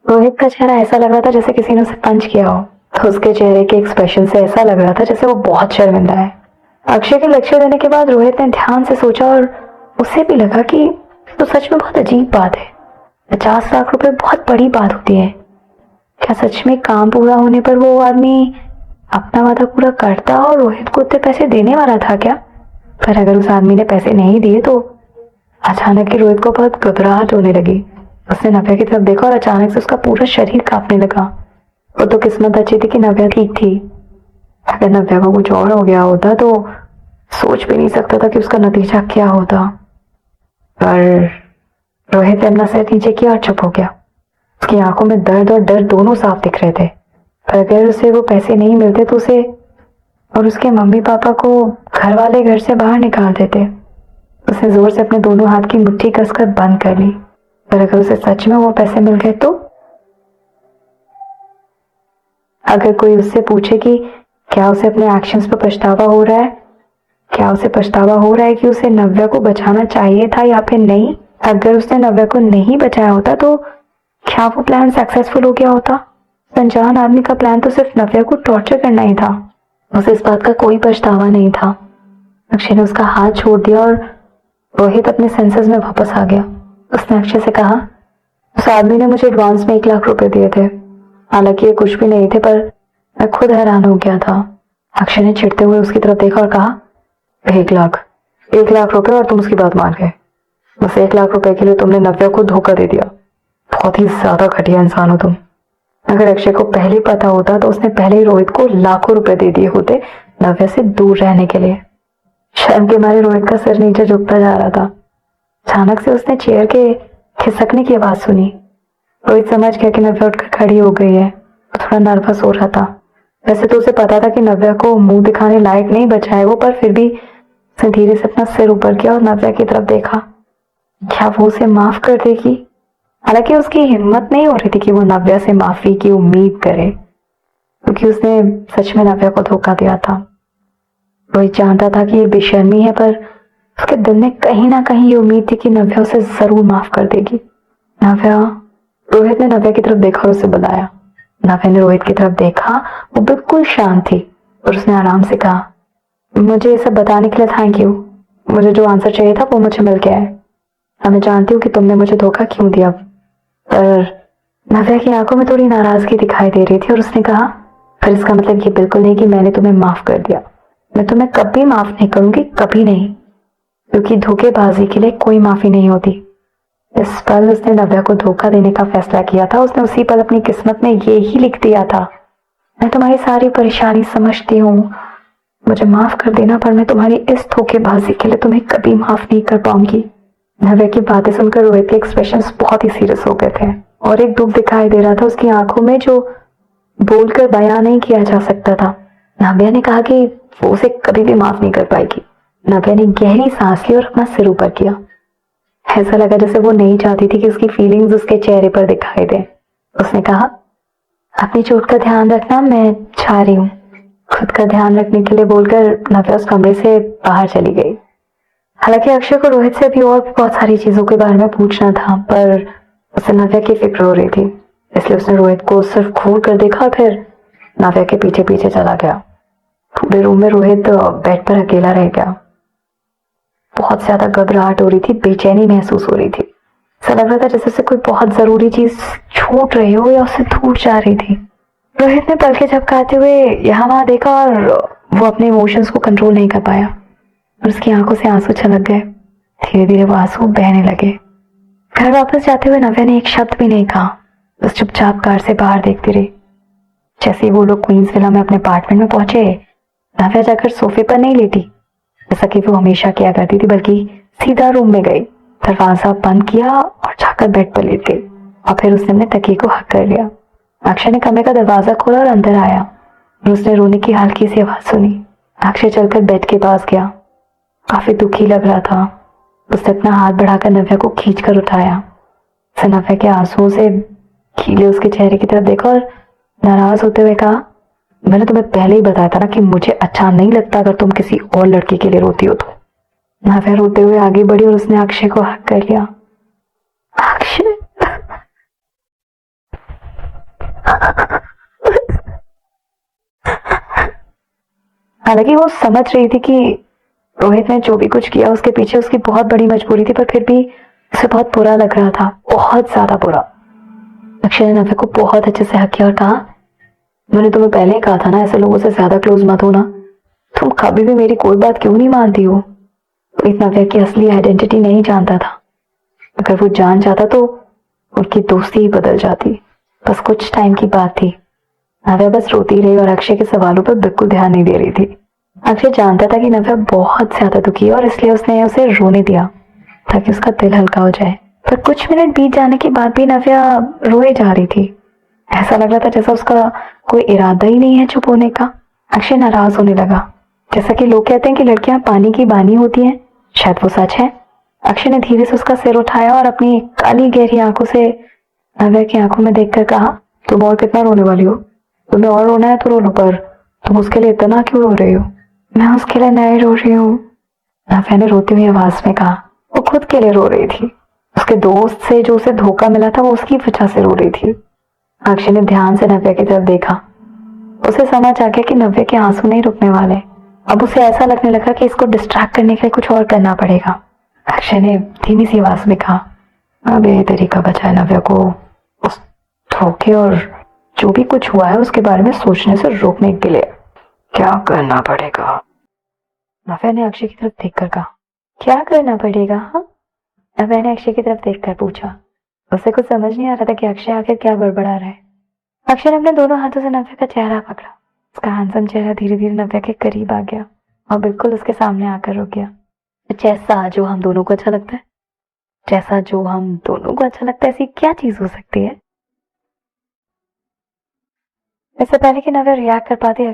रोहित का चेहरा ऐसा लग रहा था जैसे किसी ने उसे पंच किया हो। तो उसके चेहरे के एक्सप्रेशन से ऐसा लग रहा था जैसे वो बहुत शर्मिंदा है। अक्षय के लेक्चर देने के बाद रोहित ने ध्यान से सोचा और उसे भी लगा कि तो सच में बहुत अजीब बात है। 50 लाख रुपए बहुत बड़ी बात होती है। क्या सच में काम पूरा होने पर वो आदमी अपना वादा पूरा करता और रोहित को उतने पैसे देने वाला था क्या? पर अगर उस आदमी ने पैसे नहीं दिए तो अचानक ही रोहित को बहुत घबराहट होने लगी। उसने नव्या की तरफ देखा और अचानक से उसका पूरा शरीर कांपने लगा। वो तो किस्मत अच्छी थी कि नव्या ठीक थी। अगर नव्या को कुछ और हो गया होता तो सोच भी नहीं सकता था कि उसका नतीजा क्या होता। पर रोहित ने अपना सिर नीचे किया और चुप हो गया। उसकी आंखों में दर्द और डर दोनों साफ दिख रहे थे। पर अगर उसे वो पैसे नहीं मिलते तो उसे और उसके मम्मी पापा को घर वाले घर से बाहर निकाल देते। उसने जोर से अपने दोनों हाथ की मुट्ठी कसकर बंद कर ली। पर अगर उसे सच में वो पैसे मिल गए तो? अगर कोई उससे पूछे कि क्या उसे अपने एक्शंस पर पछतावा हो रहा है, क्या उसे पछतावा हो रहा है कि उसे नव्या को बचाना चाहिए था या फिर नहीं, अगर उसने नव्या को नहीं बचाया होता तो क्या वो प्लान सक्सेसफुल हो गया होता? अनजान आदमी का प्लान तो सिर्फ नव्या को टॉर्चर करना ही था। उसे इस बात का कोई पछतावा नहीं था। अक्षय ने उसका हाथ छोड़ दिया और रोहित अपने सेंसेस में वापस आ गया। उसने अक्षय से कहा, उस आदमी ने मुझे एडवांस में 1 लाख रुपए दिए थे। हालांकि ये कुछ भी नहीं थे, पर मैं खुद हैरान हो गया था। अक्षय ने चिढ़ते हुए उसकी तरफ देखा और कहा, 1 लाख 1 लाख रुपए और तुम उसकी बात मान गए? बस 1 लाख रुपए के लिए तुमने नव्या को धोखा दे दिया। बहुत ही ज्यादा घटिया इंसान हो तुम। अगर अक्षय को पहले पता होता तो उसने पहले ही रोहित को लाखों रुपए दे दिए होते नव्या से दूर रहने के लिए। शर्म के मारे रोहित का सिर नीचे झुकता जा रहा था। अचानक से उसने चेयर के खिसकने की आवाज सुनी। रोहित समझ गया कि नव्या उठकर खड़ी हो गई है। वो थोड़ा नर्वस हो रहा था। वैसे तो उसे पता था कि नव्या को मुंह दिखाने लायक नहीं बचा है वो, पर फिर भी उसने धीरे से अपना सिर ऊपर किया और नव्या की तरफ देखा। क्या वो उसे माफ कर देगी? हालांकि उसकी हिम्मत नहीं हो रही थी कि वो नव्या से माफी की उम्मीद करे, क्योंकि उसने सच में नव्या को धोखा दिया था। रोहित जानता था कि ये बेशर्मी है, पर उसके दिल में कहीं ना कहीं ये उम्मीद थी कि नव्या उसे जरूर माफ कर देगी। नव्या। रोहित ने नव्या की तरफ देखा और उसे बुलाया। नव्या ने रोहित की तरफ देखा। वो बिल्कुल शांत थी और उसने आराम से कहा, मुझे ये सब बताने के लिए थैंक यू। मुझे जो आंसर चाहिए था वो मुझे मिल गया है। मैं जानती हूँ कि तुमने मुझे धोखा क्यों दिया। पर नव्या की आंखों में थोड़ी नाराजगी दिखाई दे रही थी और उसने कहा, फिर इसका मतलब ये बिल्कुल नहीं कि मैंने तुम्हें माफ कर दिया। मैं तुम्हें कभी माफ नहीं करूंगी, कभी नहीं, क्योंकि धोखेबाजी के लिए कोई माफी नहीं होती। इस पल उसने नव्या को धोखा देने का फैसला किया था। उसने उसी पल अपनी किस्मत में ये ही लिख दिया था, मैं तुम्हारी सारी परेशानी समझती हूँ, मुझे माफ कर देना, पर मैं तुम्हारी इस धोखेबाजी के लिए तुम्हें कभी माफ नहीं कर पाऊंगी। नव्या की बातें सुनकर रोहित के एक्सप्रेशंस बहुत ही सीरियस हो गए थे और एक दुख दिखाई दे रहा था उसकी आंखों में जो बोलकर बयां नहीं किया जा सकता था। नव्या ने कहा कि वो उसे कभी भी माफ नहीं कर पाएगी। नव्या ने गहरी सांस ली और अपना सिर ऊपर किया। ऐसा लगा जैसे वो नहीं चाहती थी कि उसकी फीलिंग्स उसके चेहरे पर दिखाई दे। उसने कहा, अपनी चोट का ध्यान रखना, मैं जा रही हूँ। खुद का ध्यान रखने के लिए बोलकर नव्या उस कमरे से बाहर चली गई। हालांकि अक्षय को रोहित से भी और बहुत सारी चीजों के बारे में पूछना था, पर उसे नव्या की फिक्र हो रही थी, इसलिए उसने रोहित को सिर्फ घूर कर देखा और फिर नव्या के पीछे पीछे चला गया। पूरे रूम में रोहित बेड पर अकेला रह गया। बहुत ज्यादा घबराहट हो रही थी, बेचैनी महसूस हो रही थी। ऐसा लग रहा था जैसे उसे कोई बहुत जरूरी चीज छूट रही हो या उससे दूर जा रही थी। रोहित ने पलके झपकाते हुए यहाँ वहां देखा और वो अपने इमोशंस को कंट्रोल नहीं कर पाया और उसकी आंखों से आंसू छलक गए। धीरे धीरे वो आंसू बहने लगे। घर वापस जाते हुए नव्या ने एक शब्द भी नहीं कहा, बस चुपचाप कार से बाहर देखती रही। जैसे ही वो लोग क्वींस विला में अपने अपार्टमेंट में पहुंचे, नव्या जाकर सोफे पर नहीं लेटी जैसा कि वो हमेशा किया करती थी, बल्कि सीधा रूम में गई, दरवाजा बंद किया और जाकर बेड पर लेट गई और फिर उसने अपने तकिए को हक कर लिया। अक्षय ने कमरे का दरवाजा खोला और अंदर आया और उसने रोने की हल्की सी आवाज सुनी। अक्षय चलकर बेड के पास गया। काफी दुखी लग रहा था। उसने अपना हाथ बढ़ाकर नव्या को खींचकर उठाया। उसने नव्या के आंसुओं से खीले उसके चेहरे की तरफ देखा और नाराज होते हुए कहा, मैंने तुम्हें पहले ही बताया था ना कि मुझे अच्छा नहीं लगता अगर तुम किसी और लड़की के लिए रोती हो तो। नव्या रोते हुए आगे बढ़ी और उसने अक्षय को हक कर लिया। अक्षय। हालांकि वो समझ रही थी कि रोहित ने जो भी कुछ किया उसके पीछे उसकी बहुत बड़ी मजबूरी थी, पर फिर भी उसे बहुत बुरा लग रहा था, बहुत ज्यादा बुरा। अक्षय ने नव्या को बहुत अच्छे से हक किया और कहा, मैंने तुम्हें पहले ही कहा था ना, ऐसे लोगों से ज्यादा क्लोज मत होना। तुम कभी भी मेरी कोई बात क्यों नहीं मानती हो? रोहित नव्या की असली आइडेंटिटी नहीं जानता था। अगर वो जान जाता तो उनकी दोस्ती ही बदल जाती। बस कुछ टाइम की बात थी। नव्या बस रोती रही और अक्षय के सवालों पर बिल्कुल ध्यान नहीं दे रही थी। अक्षय जानता था कि नव्या बहुत ज्यादा दुखी है और इसलिए उसने उसे रोने दिया ताकि उसका दिल हल्का हो जाए। पर कुछ मिनट बीत जाने के बाद भी नव्या रोए जा रही थी। ऐसा लग रहा था जैसा उसका कोई इरादा ही नहीं है चुप होने का। अक्षय नाराज होने लगा। जैसा कि लोग कहते हैं कि लड़कियां पानी की बानी होती हैं, शायद वो सच है। अक्षय ने धीरे से उसका सिर उठाया और अपनी काली गहरी आंखों से नव्या की आंखों में देखकर कहा, तुम और कितना रोने वाली हो? तुम्हें और रोना है तो रो लो, पर तुम उसके लिए इतना क्यों रो रही हो? मैं उसके लिए नहीं रो रही हूँ, नव्या ने रोती हुई आवाज में कहा। वो खुद के लिए रो रही थी। उसके दोस्त से जो उसे धोखा मिला था वो उसकी वजह से रो रही थी। अक्षय ने ध्यान से नव्या की तरफ देखा। उसे समझ आ गया कि नव्या के आंसू नहीं रुकने वाले। अब उसे ऐसा लगने लगा कि इसको डिस्ट्रैक्ट करने के लिए कुछ और करना पड़ेगा। अक्षय ने धीमी सी आवाज में कहा, अब यही तरीका बचा है नव्या को उस धोखे और जो भी कुछ हुआ है उसके बारे में सोचने से रोकने के लिए। क्या करना पड़ेगा? नव्या ने अक्षय की तरफ देखकर कहा। क्या करना पड़ेगा? हाँ, नव्या ने अक्षय की तरफ देखकर पूछा। उसे कुछ समझ नहीं आ रहा था कि अक्षय आखिर क्या बड़बड़ा रहा है। अक्षय ने अपने दोनों हाथों से नव्या का चेहरा पकड़ा। उसका हैंडसम चेहरा धीरे धीरे नव्या के करीब आ गया और बिल्कुल उसके सामने आकर रुक गया। जैसा जो हम दोनों को अच्छा लगता है, जैसा जो हम दोनों को अच्छा लगता है, ऐसी क्या चीज हो सकती है? इससे पहले कि नव्या रिएक्ट कर पाती,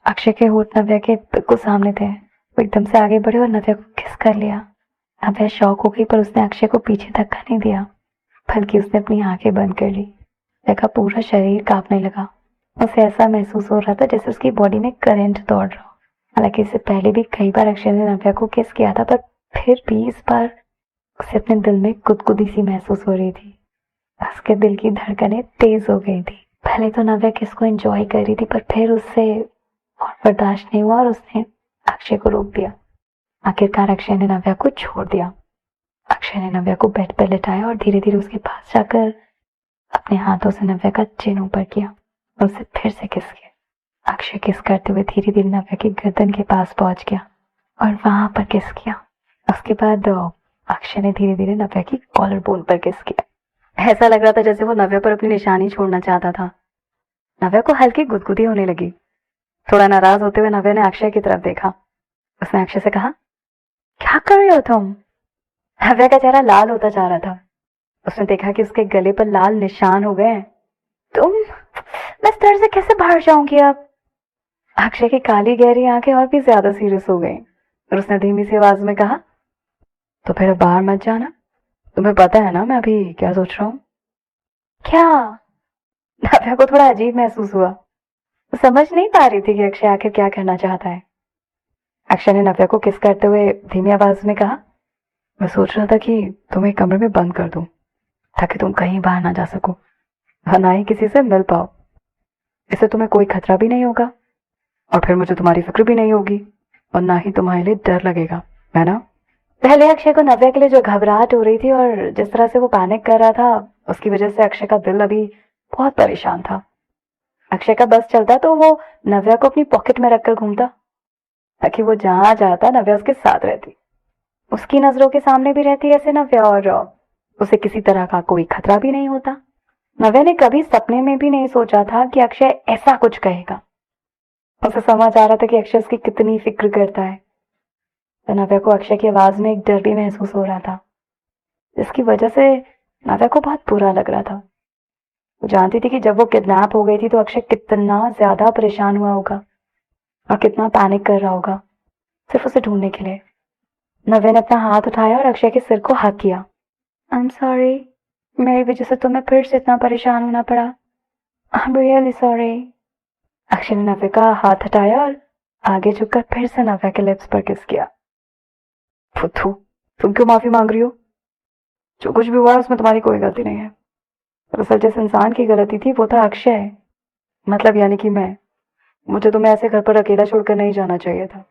अक्षय के होठ नव्या के बिल्कुल सामने थे। वो एकदम से आगे बढ़े और नव्या को किस कर लिया। नव्या शॉक हो गई, पर उसने अक्षय को पीछे धक्का नहीं दिया, बल्कि उसने अपनी आंखें बंद कर ली। नव्या का पूरा शरीर कांपने लगा। उसे ऐसा महसूस हो रहा था जैसे उसकी बॉडी में करंट दौड़ रहा हो। हालांकि इससे पहले भी कई बार अक्षय ने नव्या को किस किया था, पर फिर भी इस बार उसे अपने दिल में गुदगुदी सी महसूस हो रही थी। उसके दिल की धड़कनें तेज हो गई थी। पहले तो नव्या किस को एंजॉय कर रही थी, पर फिर उससे और बर्दाश्त नहीं हुआ और उसने अक्षय को रोक दिया। आखिरकार अक्षय ने नव्या को छोड़ दिया। अक्षय ने नव्या को बेड पर लिटाया और धीरे धीरे उसके पास जाकर अपने हाथों से नव्या का चिन ऊपर किया और उसे फिर से किस किया। अक्षय किस करते हुए धीरे धीरे नव्या की गर्दन के पास पहुंच गया और वहां पर किस किया। उसके बाद अक्षय ने धीरे धीरे नव्या की कॉलर बोन पर किस किया। ऐसा लग रहा था जैसे वो नव्या पर अपनी निशानी छोड़ना चाहता था। नव्या को हल्की गुदगुदी होने लगी। थोड़ा नाराज होते हुए नव्या ने अक्षय की तरफ देखा। उसने अक्षय से कहा, क्या कर रहे हो तुम? नव्या का चेहरा लाल होता जा रहा था। उसने देखा कि उसके गले पर लाल निशान हो गए। तुम, मैं इस तरह से कैसे बाहर जाऊंगी अब? अक्षय की काली गहरी आंखें और भी ज्यादा सीरियस हो गई और उसने धीमी सी आवाज में कहा, तो फिर अब बाहर मत जाना। तुम्हें पता है ना मैं अभी क्या सोच रहा हूँ? क्या? नव्या को थोड़ा अजीब महसूस हुआ। वो समझ नहीं पा रही थी कि अक्षय आखिर क्या करना चाहता है। अक्षय ने नव्या को किस करते हुए धीमी आवाज में कहा, मैं सोच रहा था कि तुम्हें कमरे में बंद कर दूं ताकि तुम कहीं बाहर ना जा सको और ना ही किसी से मिल पाओ। इससे तुम्हें कोई खतरा भी नहीं होगा और फिर मुझे तुम्हारी फिक्र भी नहीं होगी और ना ही तुम्हारे लिए डर लगेगा, है ना? पहले अक्षय को नव्या के लिए जो घबराहट हो रही थी और जिस तरह से वो पैनिक कर रहा था, उसकी वजह से अक्षय का दिल अभी बहुत परेशान था। अक्षय का बस चलता तो वो नव्या को अपनी पॉकेट में रखकर घूमता ताकि वो जहां जाता नव्या उसके साथ रहती, उसकी नजरों के सामने भी रहती ऐसे नव्या, और उसे किसी तरह का कोई खतरा भी नहीं होता। नव्या ने कभी सपने में भी नहीं सोचा था कि अक्षय ऐसा कुछ कहेगा। उसे समझ आ रहा था कि अक्षय उसकी कितनी फिक्र करता है। तो नव्या को अक्षय की आवाज में एक डर भी महसूस हो रहा था, जिसकी वजह से नव्या को बहुत बुरा लग रहा था। वो जानती थी कि जब वो किडनैप हो गई थी तो अक्षय कितना ज्यादा परेशान हुआ होगा और कितना पैनिक कर रहा होगा सिर्फ उसे ढूंढने के लिए। नव्या ने अपना हाथ उठाया और अक्षय के सिर को हक किया। आई एम सॉरी, मेरी वजह से तुम्हें फिर से इतना परेशान होना पड़ा। I am really sorry. Akshay ने नव्या का हाथ हटाया और आगे झुककर फिर से नव्या के लिप्स पर किस किया। फुथू, तुम क्यों माफी मांग रही हो? जो कुछ भी हुआ है उसमें तुम्हारी कोई गलती नहीं है। दरअसल जिस इंसान की गलती थी वो था अक्षय, मतलब यानी कि मैं। मुझे तुम्हें ऐसे घर पर अकेला छोड़कर नहीं जाना चाहिए था।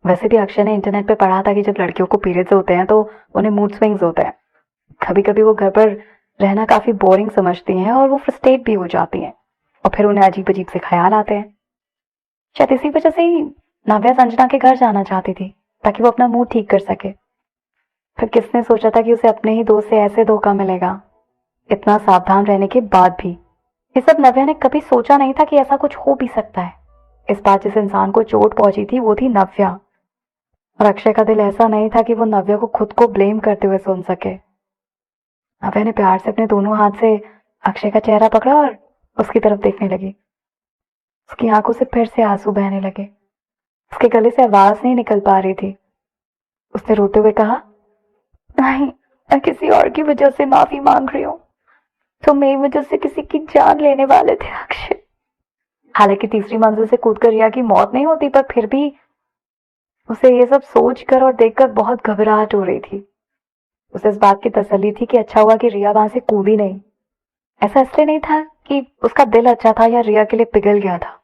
वैसे भी अक्षय ने इंटरनेट पे पढ़ा था कि जब लड़कियों को पीरियड्स होते हैं तो उन्हें मूड स्विंग्स होते हैं। कभी कभी वो घर पर रहना काफी बोरिंग समझती हैं और वो फ्रस्ट्रेट भी हो जाती हैं और फिर उन्हें अजीब अजीब से ख्याल आते हैं। शायद इसी वजह से ही नव्या संजना के घर जाना चाहती थी ताकि वो अपना मूड ठीक कर सके। फिर किसने सोचा था कि उसे अपने ही दोस्त से ऐसे धोखा मिलेगा, इतना सावधान रहने के बाद भी। ये सब नव्या ने कभी सोचा नहीं था कि ऐसा कुछ हो भी सकता है। इस बार जिस इंसान को चोट पहुंची थी वो थी नव्या, और अक्षय का दिल ऐसा नहीं था कि वो नव्या को खुद को ब्लेम करते हुए सुन सके। नव्या ने प्यार से अपने दोनों हाथ से अक्षय का चेहरा पकड़ा और उसकी तरफ देखने लगी। उसकी आंखों से फिर से आंसू बहने लगे। उसके गले से आवाज नहीं निकल पा रही थी। उसने रोते हुए कहा, नहीं, मैं किसी और की वजह से माफी मांग रही हूँ। तुम मेरी वजह से किसी की जान लेने वाले थे अक्षय। हालांकि तीसरी मंजिल से कूदकर रिया की मौत नहीं होती, पर फिर भी उसे ये सब सोचकर और देखकर बहुत घबराहट हो रही थी। उसे इस बात की तसल्ली थी कि अच्छा हुआ कि रिया वहां से कूदी नहीं। ऐसा इसलिए नहीं था कि उसका दिल अच्छा था या रिया के लिए पिघल गया था,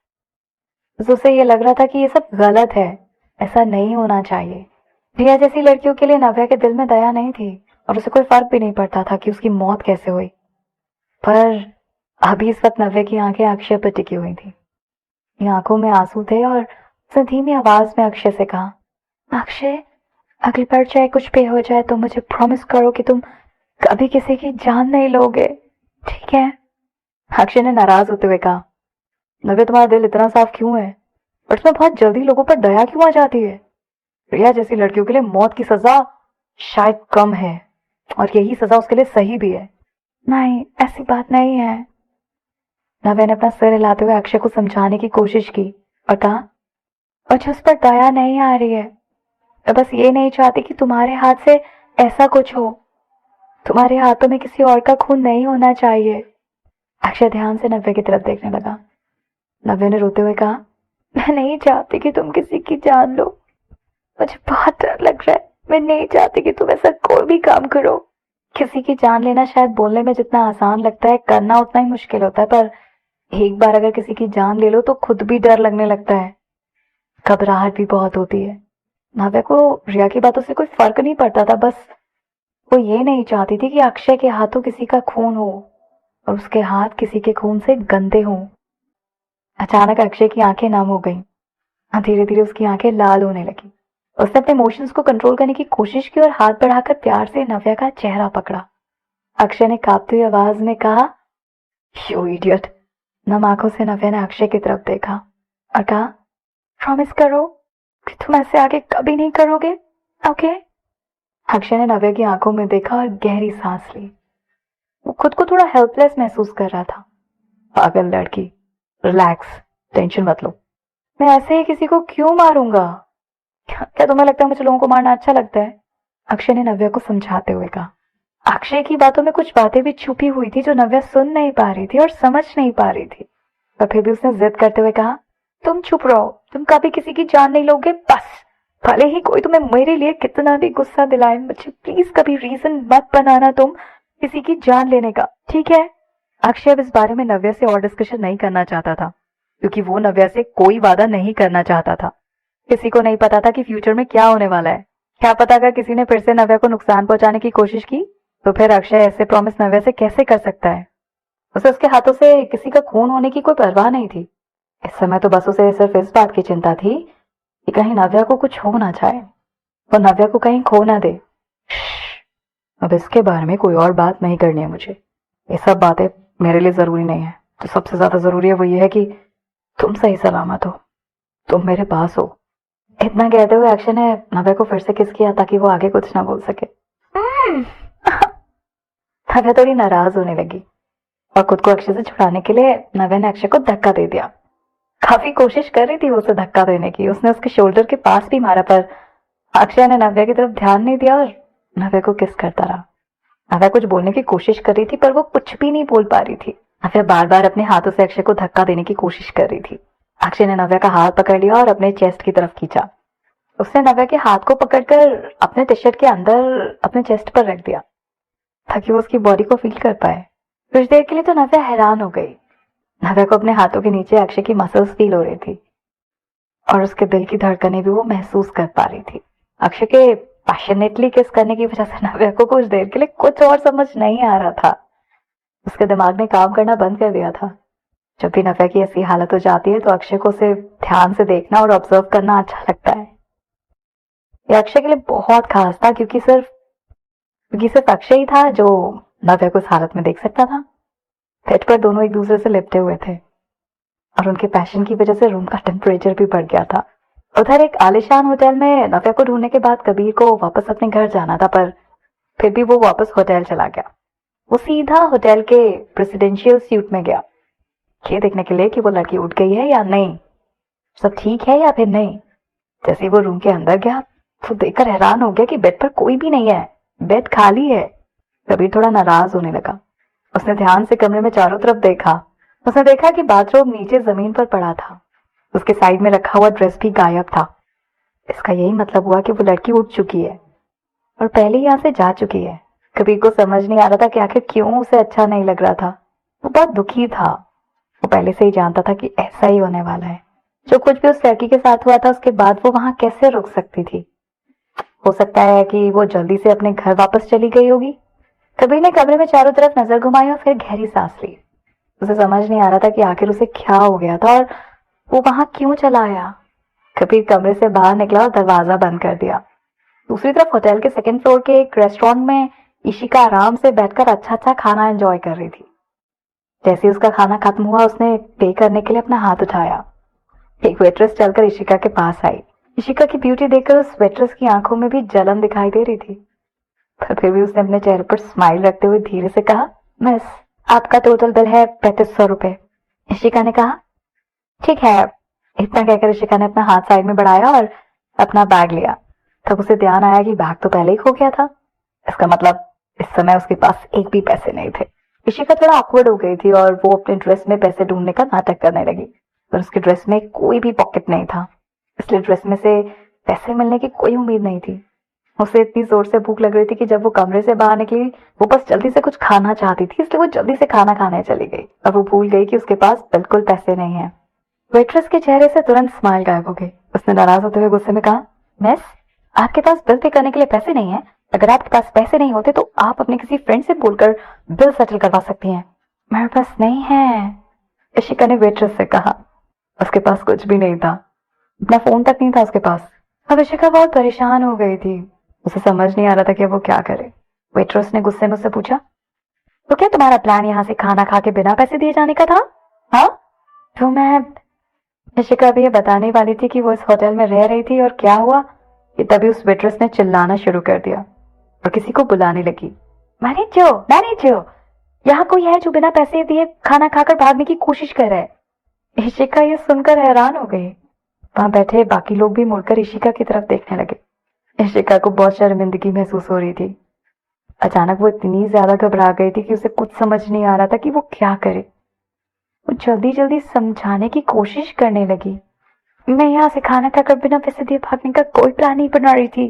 बस उसे ये लग रहा था कि ये सब गलत है, ऐसा नहीं होना चाहिए। रिया जैसी लड़कियों के लिए नव्या के दिल में दया नहीं थी और उसे कोई फर्क भी नहीं पड़ता था कि उसकी मौत कैसे हुई। पर अभी इस वक्त नव्या की आंखें अक्षय पर टिकी हुई थी। ये आंखों में आंसू थे और उसने धीमी आवाज में अक्षय से कहा, अक्षय, अगली बार चाहे कुछ भी हो जाए तो मुझे प्रॉमिस करो कि तुम कभी किसी की जान नहीं लोगे, ठीक है? अक्षय ने नाराज होते हुए कहा, नव्या तुम्हारा दिल इतना साफ क्यों है और तुम्हें बहुत जल्दी लोगों पर दया क्यों आ जाती है? रिया जैसी लड़कियों के लिए मौत की सजा शायद कम है और यही सजा उसके लिए सही भी है। नहीं, ऐसी बात नहीं है। नव्या ने अपना सिर हिलाते हुए अक्षय को समझाने की कोशिश की और कहा, मुझे उस पर दया नहीं आ रही है। मैं बस ये नहीं चाहती कि तुम्हारे हाथ से ऐसा कुछ हो। तुम्हारे हाथों में किसी और का खून नहीं होना चाहिए। अक्षय ध्यान से नव्या की तरफ देखने लगा। नव्या ने रोते हुए कहा, मैं नहीं चाहती कि तुम किसी की जान लो। मुझे बहुत डर लग रहा है। मैं नहीं चाहती कि तुम ऐसा कोई भी काम करो। किसी की जान लेना शायद बोलने में जितना आसान लगता है, करना उतना ही मुश्किल होता है। पर एक बार अगर किसी की जान ले लो तो खुद भी डर लगने लगता है, घबराहट भी बहुत होती है। नव्या को रिया की बातों से कोई फर्क नहीं पड़ता था, बस वो ये नहीं चाहती थी कि अक्षय के हाथों किसी का खून हो और उसके हाथ किसी के खून से गंदे हों। अचानक अक्षय की आंखें नम हो गईं। धीरे धीरे उसकी आंखें लाल होने लगी। उसने अपने इमोशंस को कंट्रोल करने की कोशिश की और हाथ बढ़ाकर प्यार से नव्या का चेहरा पकड़ा। अक्षय ने कांपती हुई आवाज में कहा, यू इडियट। नम आंखों से नव्या ने अक्षय की तरफ देखा और कहा, प्रॉमिस करो कि तुम ऐसे आगे कभी नहीं करोगे, ओके? अक्षय ने नव्या की आंखों में देखा और गहरी सांस ली। वो खुद को थोड़ा हेल्पलेस महसूस कर रहा था। पागल लड़की, रिलैक्स, टेंशन मत लो। मैं ऐसे ही किसी को क्यों मारूंगा? क्या तुम्हें लगता है मुझे लोगों को मारना अच्छा लगता है? अक्षय ने नव्या को समझाते हुए कहा। अक्षय की बातों में कुछ बातें भी छुपी हुई थी जो नव्या सुन नहीं पा रही थी और समझ नहीं पा रही थी, पर फिर भी उसने जिद करते हुए कहा, तुम चुप रहो, तुम कभी किसी की जान नहीं लोगे, बस। भले ही कोई तुम्हें मेरे लिए कितना भी गुस्सा दिलाए, मुझे प्लीज कभी रीजन मत बनाना तुम किसी की जान लेने का, ठीक है? अक्षय अब इस बारे में नव्या से और डिस्कशन नहीं करना चाहता था, क्योंकि वो नव्या से कोई वादा नहीं करना चाहता था। किसी को नहीं पता था कि फ्यूचर में क्या होने वाला है। क्या पता अगर किसी ने फिर से नव्या को नुकसान पहुंचाने की कोशिश की तो फिर अक्षय ऐसे प्रॉमिस नव्या से कैसे कर सकता है? उसे उसके हाथों से किसी का खून होने की कोई परवाह नहीं थी। इस समय तो बस उसे सिर्फ इस बात की चिंता थी कि कहीं नव्या को कुछ हो ना जाए, वो नव्या को कहीं खो ना दे। अब इसके बारे में कोई और बात नहीं करनी है मुझे। ये सब बातें मेरे लिए जरूरी नहीं है। जो सबसे ज्यादा जरूरी है वो ये है कि तुम सही सलामत हो, तुम मेरे पास हो। इतना कहते हुए अक्षय ने नव्या को फिर से किस किया ताकि वो आगे कुछ ना बोल सके। नव्या थोड़ी नाराज होने लगी और खुद को अक्षय से छुड़ाने के लिए नव्या ने अक्षय को धक्का दे दिया। काफी कोशिश कर रही थी उसे धक्का देने की। उसने उसके शोल्डर के पास भी मारा, पर अक्षय ने नव्या की तरफ ध्यान नहीं दिया और नव्या को किस करता रहा। नव्या कुछ बोलने की कोशिश कर रही थी पर वो कुछ भी नहीं बोल पा रही थी। नव्या बार बार अपने हाथों से अक्षय को धक्का देने की कोशिश कर रही थी। अक्षय ने नव्या का हाथ पकड़ लिया और अपने चेस्ट की तरफ खींचा। उसने नव्या के हाथ को पकड़कर अपने टी शर्ट के अंदर अपने चेस्ट पर रख दिया ताकि वो उसकी बॉडी को फील कर पाए। कुछ देर के लिए तो नव्या हैरान हो गई। नव्या को अपने हाथों के नीचे अक्षय की मसल्स फील हो रही थी और उसके दिल की धड़कनें भी वो महसूस कर पा रही थी। अक्षय के पैशनेटली किस करने की वजह से नव्या को कुछ देर के लिए कुछ और समझ नहीं आ रहा था। उसके दिमाग ने काम करना बंद कर दिया था। जब भी नव्या की ऐसी हालत हो जाती है तो अक्षय को उसे ध्यान से देखना और ऑब्जर्व करना अच्छा लगता है। ये अक्षय के लिए बहुत खास था क्योंकि सिर्फ अक्षय ही था जो नव्या को इस हालत में देख सकता था। बेड पर दोनों एक दूसरे से लिपटे हुए थे और उनके पैशन की वजह से रूम का टेम्परेचर भी बढ़ गया था। उधर एक आलिशान होटल में नव्या को ढूंढने के बाद कबीर को वापस अपने घर जाना था, पर फिर भी वो वापस होटल चला गया। वो सीधा होटल के प्रेसिडेंशियल स्यूट में गया, ये देखने के लिए कि वो लड़की उठ गई है या नहीं, सब ठीक है या फिर नहीं। जैसे ही वो रूम के अंदर गया तो देखकर हैरान हो गया कि बेड पर कोई भी नहीं है, बेड खाली है। कबीर थोड़ा नाराज होने लगा। उसने ध्यान से कमरे में चारों तरफ देखा। उसने देखा कि बाथरूम नीचे जमीन पर पड़ा था, उसके साइड में रखा हुआ ड्रेस भी गायब था। इसका यही मतलब हुआ कि वो लड़की उठ चुकी है और पहले यहाँ से जा चुकी है। कबीर को समझ नहीं आ रहा था कि आखिर क्यों उसे अच्छा नहीं लग रहा था। वो बहुत दुखी था। वो पहले से ही जानता था कि ऐसा ही होने वाला है। जो कुछ भी उस लड़की के साथ हुआ था उसके बाद वो वहां कैसे रुक सकती थी। हो सकता है कि वो जल्दी से अपने घर वापस चली गई होगी। कबीर ने कमरे में चारों तरफ नजर घुमाई और फिर गहरी सांस ली। उसे समझ नहीं आ रहा था कि आखिर उसे क्या हो गया था और वो वहां क्यों चला आया। कबीर कमरे से बाहर निकला और दरवाजा बंद कर दिया। दूसरी तरफ होटल के सेकंड फ्लोर के एक रेस्टोरेंट में इशिका आराम से बैठकर अच्छा अच्छा खाना एंजॉय कर रही थी। जैसे ही उसका खाना खत्म हुआ उसने पे करने के लिए अपना हाथ उठाया। एक वेट्रेस चलकर इशिका के पास आई। इशिका की ब्यूटी देखकर उस वेट्रेस की आंखों में भी जलन दिखाई दे रही थी, पर फिर भी उसने अपने चेहरे पर स्माइल रखते हुए धीरे से कहा, मिस, आपका टोटल बिल है 3500 रुपए। इशिका ने कहा, ठीक है। इतना कहकर इशिका ने अपना हाथ साइड में बढ़ाया और अपना बैग लिया। तब उसे ध्यान आया कि बैग तो पहले ही खो गया था। इसका मतलब इस समय उसके पास एक भी पैसे नहीं थे। इशिका थोड़ा ऑकवर्ड हो गई थी और वो अपने ड्रेस में पैसे ढूंढने का नाटक करने लगी, पर उसके ड्रेस में कोई भी पॉकेट नहीं था, इसलिए ड्रेस में से पैसे मिलने की कोई उम्मीद नहीं थी। उसे इतनी जोर से भूख लग रही थी कि जब वो कमरे से बाहर निकली वो बस जल्दी से कुछ खाना चाहती थी, इसलिए वो जल्दी से खाना खाने चली गई और वो भूल गई कि उसके पास बिल्कुल पैसे नहीं है। वेट्रेस के चेहरे से तुरंत स्माइल गायब हो गई। उसने नाराज होते हुए गुस्से में कहा, मिस, आपके पास बिल पे करने के लिए पैसे नहीं है। अगर आपके पास पैसे नहीं होते तो आप अपने किसी फ्रेंड से बोलकर बिल सेटल करवा सकती हैं। मेरे पास नहीं है, इशिका ने वेट्रेस से कहा। उसके पास कुछ भी नहीं था, अपना फोन तक नहीं था उसके पास। अब इशिका बहुत परेशान हो गई थी। उसे समझ नहीं आ रहा था कि अब वो क्या करे। वेट्रेस ने गुस्से में उससे पूछा, तो क्या तुम्हारा प्लान यहाँ से खाना खा के बिना पैसे दिए जाने का था? हाँ, तो मैं इशिका भी ये बताने वाली थी कि वो इस होटल में रह रही थी और क्या हुआ कि तभी उस वेट्रेस ने चिल्लाना शुरू कर दिया और किसी को बुलाने लगी, मैनेजर, मैनेजर, यहाँ कोई है जो बिना पैसे दिए खाना खाकर भागने की कोशिश कर रहा है। इशिका ये सुनकर हैरान हो गई। वहां बैठे बाकी लोग भी मुड़कर इशिका की तरफ देखने लगे। इशिका को बहुत शर्मिंदगी महसूस हो रही थी। अचानक वो इतनी ज्यादा घबरा गई थी कि उसे कुछ समझ नहीं आ रहा था कि वो क्या करे। वो जल्दी जल्दी समझाने की कोशिश करने लगी, मैं यहाँ से खाना खाकर बिना पैसे दिए भागने का कोई प्लान नहीं बना रही थी।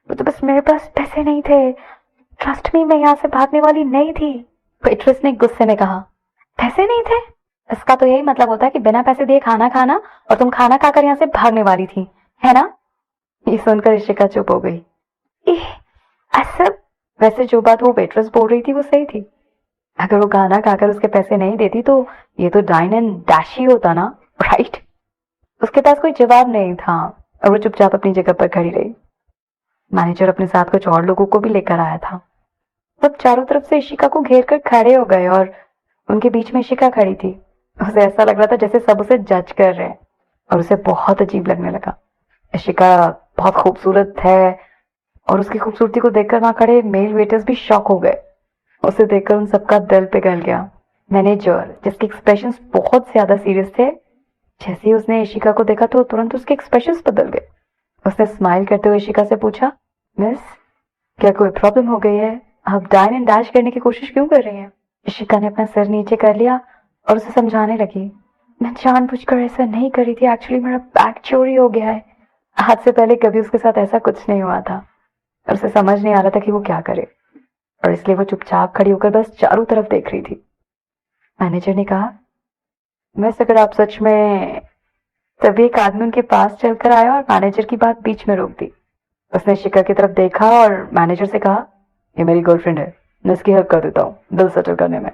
वो तो बस मेरे पास पैसे नहीं थे। ट्रस्ट मी, मैं यहाँ से भागने वाली नहीं थी। वेट्रेस ने गुस्से में कहा, पैसे नहीं थे? इसका तो यही मतलब होता है कि बिना पैसे दिए खाना खाना और तुम खाना खाकर यहाँ से भागने वाली थी, है ना? ये सुनकर इशिका चुप हो गई। ऐसा, वैसे जो बात वो वेट्रेस बोल रही थी वो सही थी। अगर वो खाना खाकर उसके पैसे नहीं देती तो ये तो डाइन एंड डैश ही होता ना, राइट? उसके पास कोई जवाब नहीं था और वो चुपचाप अपनी जगह पर खड़ी रही। मैनेजर अपने साथ कुछ और लोगों को भी लेकर आया था। सब चारों तरफ से इशिका को घेर कर खड़े हो गए और उनके बीच में इशिका खड़ी थी। उसे ऐसा लग रहा था जैसे सब उसे जज कर रहे हैं और उसे बहुत अजीब लगने लगा। इशिका बहुत खूबसूरत है और उसकी खूबसूरती को देखकर वहां खड़े मेल वेटर्स भी शॉक हो गए। उसे देखकर उन सबका दिल पिघल गया। मैनेजर, जिसके एक्सप्रेशंस बहुत ज्यादा सीरियस थे, जैसे ही उसने इशिका को देखा तो तुरंत उसके एक्सप्रेशंस बदल गए। उसने स्माइल करते हुए इशिका से पूछा, मिस, क्या कोई प्रॉब्लम हो गई है? आप डाइन एंड डैश करने की कोशिश क्यों कर रही हैं? इशिका ने अपना सिर नीचे कर लिया और उसे समझाने लगी, मैं जानबूझकर ऐसा नहीं करी थी, एक्चुअली मेरा बैग चोरी हो गया है। आज से पहले कभी उसके साथ ऐसा कुछ नहीं हुआ था और उसे समझ नहीं आ रहा था कि वो क्या करे और इसलिए वो चुपचाप खड़ी होकर बस चारों तरफ देख रही थी। मैनेजर ने कहा। मिस, अगर आप सच में। तभी एक आदमी उनके पास चलकर आया और मैनेजर की बात बीच में रोक दी। उसने इशिका की तरफ देखा और मैनेजर से कहा, ये मेरी गर्लफ्रेंड है, मैं इसकी हेल्प कर देता हूँ बिल सेटल करने में।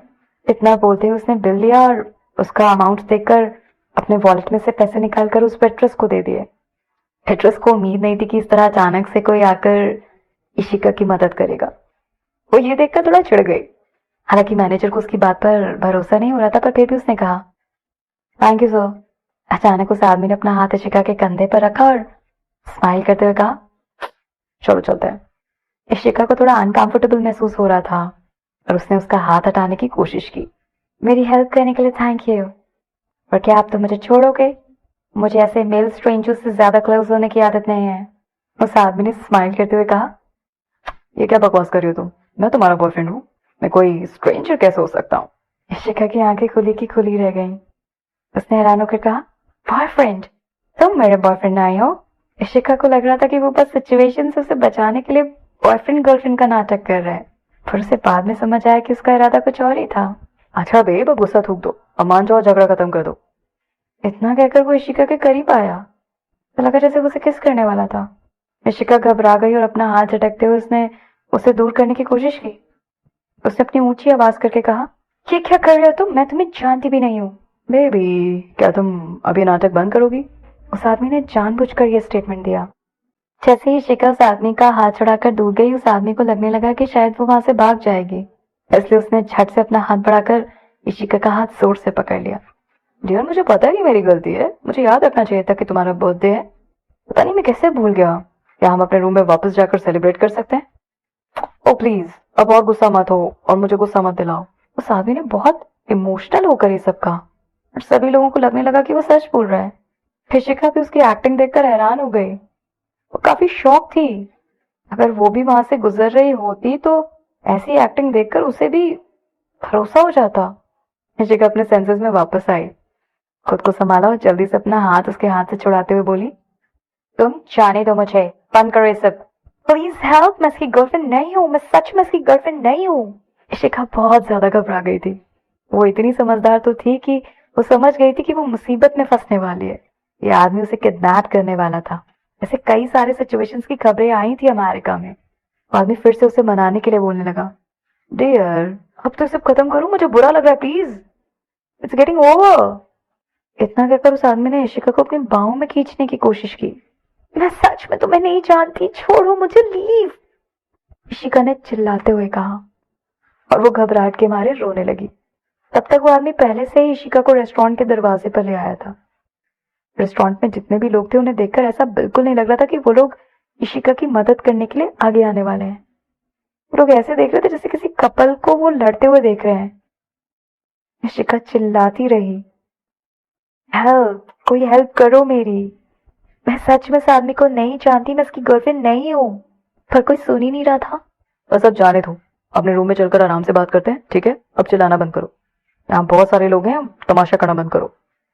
इतना बोलते हुए उसने बिल लिया और उसका अमाउंट देखकर अपने वॉलेट में से पैसे निकालकर उस वेट्रेस को दे दिए। वेट्रेस को उम्मीद नहीं थी कि इस तरह अचानक से कोई आकर इशिका की मदद करेगा। वो ये देखकर थोड़ा चिढ़ गई। हालांकि मैनेजर को उसकी बात पर भरोसा नहीं हो रहा था, पर फिर भी उसने कहा, थैंक यू सर। अचानक उस आदमी ने अपना हाथ इशिका के कंधे पर रखा और स्माइल करते हुए कहा, चलो चलते हैं। इशिका को थोड़ा अनकंफर्टेबल महसूस हो रहा था और उसने उसका हाथ हटाने की कोशिश की। मेरी हेल्प करने के लिए थैंक यू, पर क्या आप तो मुझे छोड़ोगे? मुझे ऐसे मेल स्ट्रेंजर्स से ज्यादा क्लोज होने की आदत नहीं है। उस आदमी ने स्माइल करते हुए कहा, ये क्या बकवास कर रही हो तुम? मैं तुम्हारा बॉयफ्रेंड हूँ, मैं कोई स्ट्रेंजर कैसे हो सकता हूँ? इशिका की आंखें खुली की खुली रह गईं। उसने हैरान होकर कहा, बॉयफ्रेंड? तुम मेरे बॉयफ्रेंड नहीं हो? इशिका को लग रहा था कि वो बस सिचुएशन से उसे बचाने के लिए बॉयफ्रेंड गर्लफ्रेंड का नाटक कर रहा है, पर उसे बाद में समझ आया कि उसका इरादा कुछ और ही था। अच्छा बेब, अब गुस्सा थूक दो, अब मान जाओ, झगड़ा खत्म कर दो। इतना कहकर वो इशिका के करीब आया तो लगा जैसे वो उसे किस करने वाला था। इशिका घबरा गई और अपना हाथ झटकते हुए उसने उसे दूर करने की कोशिश की। उसने अपनी ऊंची आवाज करके कहा, ये क्या कर रहे हो तुम? मैं तुम्हें जानती भी नहीं हूँ। बेबी, क्या तुम अभी नाटक बंद करोगी? उस आदमी ने जानबूझकर यह स्टेटमेंट दिया। जैसे ही इशिका उस आदमी का हाथ छुड़ाकर दूर गई, उस आदमी को लगने लगा कि शायद वो वहां से भाग जाएगी, इसलिए उसने झट से अपना हाथ बढ़ाकर इशिका का हाथ जोर से पकड़ लिया। डियर, मुझे पता है कि मेरी गलती है, मुझे याद रखना चाहिए था कि तुम्हारा बर्थडे है। पता नहीं मैं कैसे भूल गया। क्या हम अपने रूम में वापस जाकर सेलिब्रेट कर सकते हैं? ओ प्लीज, अब और गुस्सा मत हो और मुझे गुस्सा मत दिलाओ। उस आदमी ने बहुत इमोशनल होकर ये सब कहा और सभी लोगों को लगने लगा कि वो सच बोल रहा है। इशिका भी उसकी एक्टिंग देखकर हैरान हो गई। वो काफी शॉक थी। अगर वो भी वहां से गुजर रही होती तो ऐसी एक्टिंग देखकर उसे भी भरोसा हो जाता। इशिका अपने सेंसेस में वापस आई, खुद को संभाला और जल्दी से अपना हाथ उसके हाथ से छुड़ाते हुए बोली, तुम जाने दो मुझे, बंद करो ये सब। प्लीज हेल्प, मैं इसकी गर्लफ्रेंड नहीं हूँ, मैं सच में इसकी गर्लफ्रेंड नहीं हूँ। इशिका बहुत ज्यादा घबरा गई थी। वो इतनी समझदार तो थी कि वो समझ गई थी कि वो मुसीबत में फंसने वाली है। ये आदमी उसे किडनैप करने वाला था। ऐसे कई सारे सिचुएशंस की खबरें आई थी अमेरिका में। वो आदमी फिर से उसे मनाने के लिए बोलने लगा, डियर, अब तो सब खत्म करो, मुझे बुरा लग रहा है, प्लीज, इट्स गेटिंग ओवर। इतना कहकर उस आदमी ने इशिका को अपनी बाहों में खींचने की कोशिश की। मैं सच में तुम्हें नहीं जानती, छोड़ो मुझे, लीव, इशिका ने चिल्लाते हुए कहा और वो घबराहट के मारे रोने लगी। तब तक वो आदमी पहले से ही इशिका को रेस्टोरेंट के दरवाजे पर ले आया था। रेस्टोरेंट में जितने भी लोग थे उन्हें देखकर ऐसा बिल्कुल नहीं लग रहा था कि वो लोग इशिका की मदद करने के लिए आगे आने वाले हैं। वो लोग ऐसे देख रहे थे जैसे किसी कपल को वो लड़ते हुए देख रहे हैं। इशिका चिल्लाती रही, हेल्प, कोई हेल्प करो मेरी, मैं सच में इस आदमी को नहीं जानती, मैं इसकी गर्लफ्रेंड नहीं हूँ। पर कोई सुन ही नहीं रहा था। बस अब जाने दो, अपने रूम में चलकर आराम से बात करते हैं, ठीक है? अब चिल्लाना बंद करो, यहाँ बहुत सारे लोग हैं, तमाशा करना बंद करो।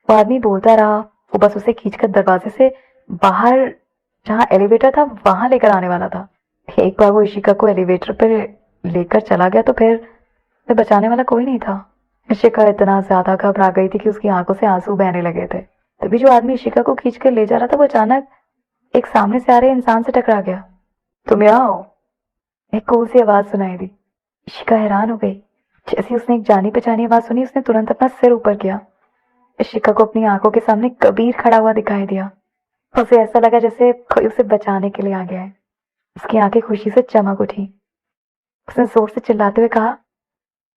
वो आदमी बोलता रहा। वो बस उसे खींचकर दरवाजे से बाहर जहाँ एलिवेटर था वहां लेकर आने वाला था। एक बार वो इशिका को एलिवेटर पर लेकर चला गया तो फिर उसे बचाने वाला कोई नहीं था। इशिका इतना ज्यादा घबरा गई थी कि उसकी आंखों से आंसू बहने लगे थे। तभी जो आदमी इशिका को खींचकर ले जा रहा था वो अचानक एक सामने से आ रहे इंसान से टकरा गया। तुम यहाँ आओ, एक कोल सी आवाज सुनाई दी। इशिका हैरान हो गई। जैसे उसने एक जानी पहचानी आवाज सुनी, उसने तुरंत अपना सिर ऊपर किया। इशिका को अपनी आंखों के सामने कबीर खड़ा हुआ दिखाई दिया। उसे ऐसा लगा जैसे कोई उसे बचाने के लिए आ गया है। उसकी आंखें खुशी से चमक उठी। उसने जोर से चिल्लाते हुए कहा,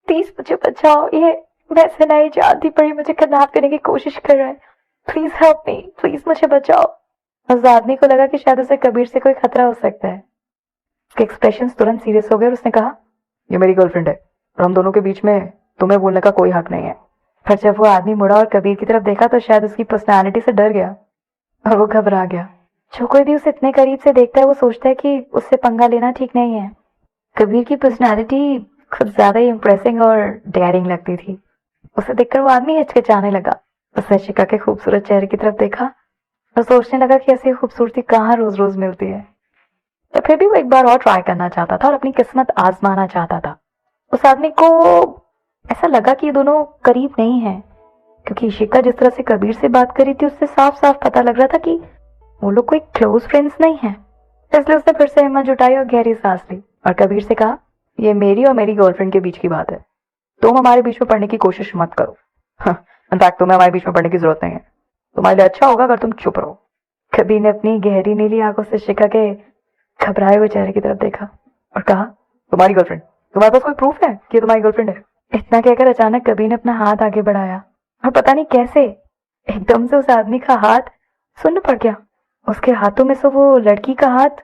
प्लीज मुझे बचाओ, ये वैसे नहीं जानती पर ये मुझे किडनैप करने की कोशिश कर रहा है, प्लीज हेल्प मी, प्लीज मुझे बचाओ। उस आदमी को लगा कि शायद उसे कबीर से कोई खतरा हो सकता है। उसके एक्सप्रेशन तुरंत सीरियस हो गए और उसने कहा, ये मेरी गर्लफ्रेंड है और हम दोनों के बीच में तुम्हें बोलने का कोई हक नहीं है। पर जब वो आदमी मुड़ा और कबीर की तरफ देखा तो शायद उसकी पर्सनैलिटी से डर गया और वो घबरा गया। जो कोई भी उसे इतने करीब से देखता है वो सोचता है कि उससे पंगा लेना ठीक नहीं है। कबीर की पर्सनैलिटी खुद ज्यादा ही इम्प्रेसिंग और डेयरिंग लगती थी। उसे देखकर वो आदमी हिचकिचाने लगा। उसने शिका के खूबसूरत चेहरे की तरफ देखा और सोचने लगा कि ऐसी खूबसूरती कहाँ रोज रोज मिलती है। तो फिर भी वो एक बार और ट्राई करना चाहता था और अपनी किस्मत आजमाना चाहता था। उस आदमी को ऐसा लगा कि ये दोनों करीब नहीं है, क्योंकि इशिका जिस तरह से कबीर से बात करी थी उससे साफ साफ पता लग रहा था कि वो लोग कोई क्लोज फ्रेंड्स नहीं है। इसलिए उसने फिर से हिम्मत जुटाई और गहरी सांस ली और कबीर से कहा, ये मेरी और मेरी गर्लफ्रेंड के बीच की बात है, तुम हमारे बीच में पढ़ने की कोशिश मत करो। इनफैक्ट तुम्हें हमारे बीच में पढ़ने की जरूरत नहीं है, तुम्हारे लिए अच्छा होगा अगर तुम चुप रहो। कबीर ने अपनी गहरी नीली आंखों से शिखा के घबराए हुए चेहरे की तरफ देखा और कहा, तुम्हारी गर्लफ्रेंड, तुम्हारे पास कोई प्रूफ है कि ये तुम्हारी गर्लफ्रेंड है? इतना कहकर अचानक कबीर ने अपना हाथ आगे बढ़ाया और पता नहीं कैसे एकदम से उस आदमी का हाथ सुन्न पड़ गया। उसके हाथों में से वो लड़की का हाथ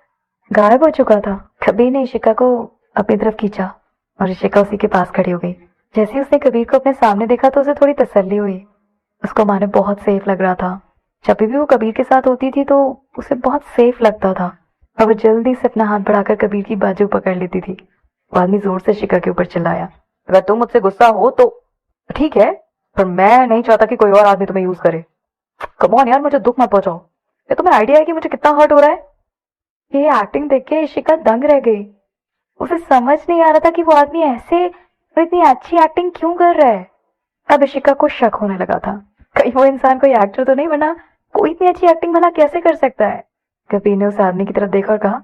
गायब हो चुका था। कबीर ने इशिका को अपनी तरफ खींचा और इशिका उसी के पास खड़ी हो गई। जैसे ही उसने कबीर को अपने सामने देखा तो उसे थोड़ी तसल्ली हुई। उसको माने बहुत सेफ लग रहा था। जब भी वो कबीर के साथ होती थी तो उसे बहुत सेफ लगता था और वो जल्दी से अपना हाथ बढ़ाकर कबीर की बाजू पकड़ लेती थी। वो आदमी जोर से शिका के ऊपर चिल्लाया, अगर तुम मुझसे गुस्सा हो तो ठीक है, पर मैं नहीं चाहता कि कोई और आदमी तुम्हें यूज करे। कम ऑन यार, मुझे दुख मत पहुंचाओ। ये तुम्हें आइडिया है कि मुझे कितना हर्ट हो रहा है? ये एक्टिंग देख के इशिका दंग रह गई। उसे समझ नहीं आ रहा था कि वो आदमी ऐसे और इतनी अच्छी एक्टिंग क्यों कर रहा है। अब इशिका को शक होने लगा था, कहीं वो इंसान कोई एक्टर तो नहीं बना, कोई इतनी अच्छी एक्टिंग भला कैसे कर सकता है। कबीर ने उस आदमी की तरफ देखा और कहा,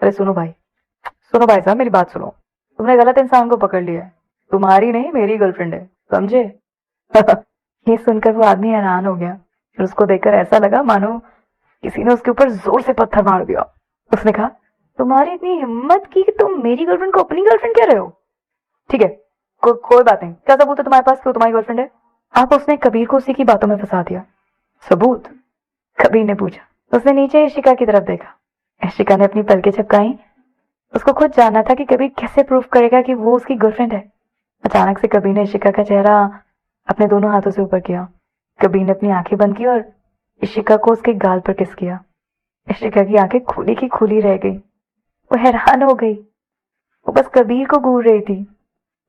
अरे सुनो भाई साहब, मेरी बात सुनो। तुमने गलत इंसान को पकड़ लिया है, तुम्हारी नहीं मेरी गर्लफ्रेंड है, समझे? ये सुनकर वो आदमी हैरान हो गया और उसको देखकर ऐसा लगा मानो किसी ने उसके ऊपर जोर से पत्थर मार दिया। उसने कहा, तुम्हारी इतनी हिम्मत की कि तुम मेरी गर्लफ्रेंड को अपनी गर्लफ्रेंड कह रहे हो? ठीक है, कोई बात नहीं, क्या सबूत है तुम्हारे पास कि वो तुम्हारी गर्लफ्रेंड है? आप उसने कबीर को उसी की बातों में फंसा दिया। सबूत? कबीर ने पूछा। उसने नीचे इशिका की तरफ देखा। इशिका ने अपनी पलकें झपकाई। उसको खुद जानना था कि कबीर कैसे प्रूफ करेगा कि वो उसकी गर्लफ्रेंड है। अचानक से कबीर ने इशिका का चेहरा अपने दोनों हाथों से ऊपर किया। कबीर ने अपनी आंखें बंद की और इशिका को उसके गाल पर किस किया। इशिका की आंखें खुली की खुली रह गई। वो हैरान हो गई। वो बस कबीर को घूर रही थी